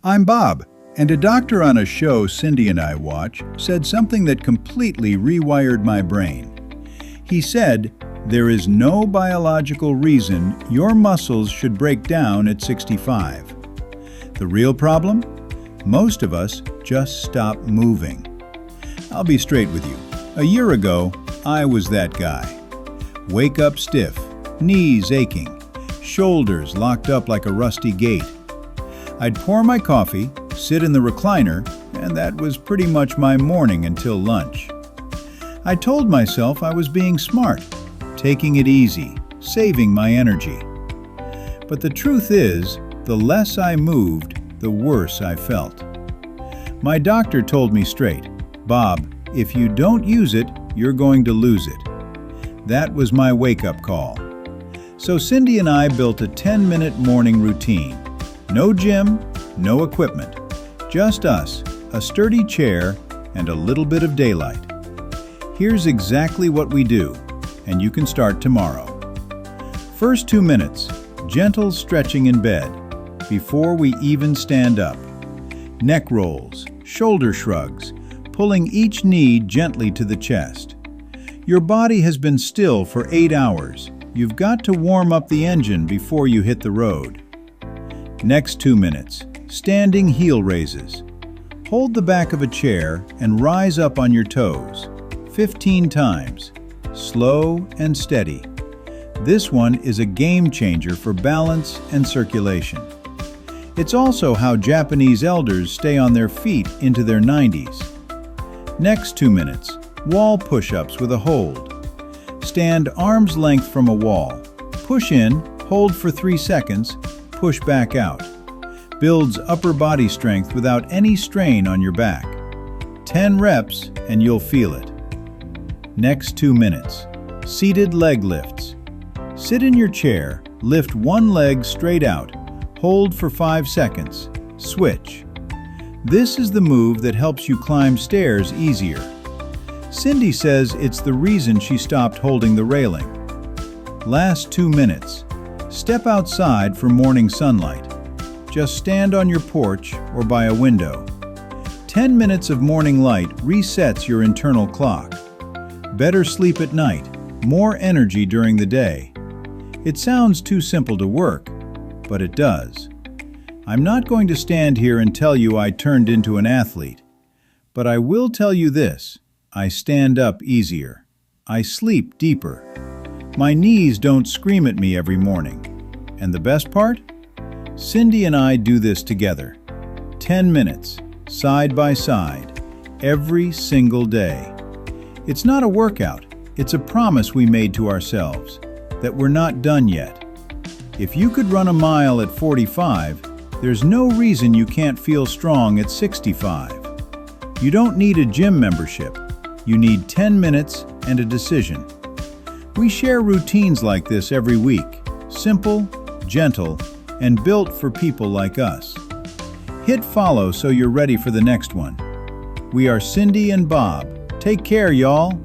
I'm Bob, and a doctor on a show Cindy and I watch said something that completely rewired my brain. He said, "There is no biological reason your muscles should break down at 65. The real problem? Most of us just stop moving." I'll be straight with you. A year ago, I was that guy. Wake up stiff, knees aching, shoulders locked up like a rusty gate. I'd pour my coffee, sit in the recliner, and that was pretty much my morning until lunch. I told myself I was being smart, taking it easy, saving my energy. But the truth is, the less I moved, the worse I felt. My doctor told me straight, "Bob, if you don't use it, you're going to lose it." That was my wake-up call. So Cindy and I built a 10-minute morning routine. No gym, no equipment, just us, a sturdy chair, and a little bit of daylight. Here's exactly what we do, and you can start tomorrow. First 2 minutes, gentle stretching in bed, before we even stand up. Neck rolls, shoulder shrugs, pulling each knee gently to the chest. Your body has been still for 8 hours. You've got to warm up the engine before you hit the road. Next 2 minutes, standing heel raises. Hold the back of a chair and rise up on your toes. 15 times, slow and steady. This one is a game changer for balance and circulation. It's also how Japanese elders stay on their feet into their 90s. Next 2 minutes, wall push-ups with a hold. Stand arm's length from a wall. Push in, hold for 3 seconds, push back out. Builds upper body strength without any strain on your back. 10 reps and you'll feel it. Next 2 minutes, seated leg lifts. Sit in your chair, lift one leg straight out, hold for 5 seconds, switch. This is the move that helps you climb stairs easier. Cindy says it's the reason she stopped holding the railing. Last 2 minutes. Step outside for morning sunlight. Just stand on your porch or by a window. 10 minutes of morning light resets your internal clock. Better sleep at night, more energy during the day. It sounds too simple to work, but it does. I'm not going to stand here and tell you I turned into an athlete, but I will tell you this: I stand up easier. I sleep deeper. My knees don't scream at me every morning. And the best part? Cindy and I do this together. 10 minutes, side by side, every single day. It's not a workout, it's a promise we made to ourselves, that we're not done yet. If you could run a mile at 45, there's no reason you can't feel strong at 65. You don't need a gym membership. You need 10 minutes and a decision. We share routines like this every week, simple, gentle, and built for people like us. Hit follow so you're ready for the next one. We are Cindy and Bob. Take care, y'all.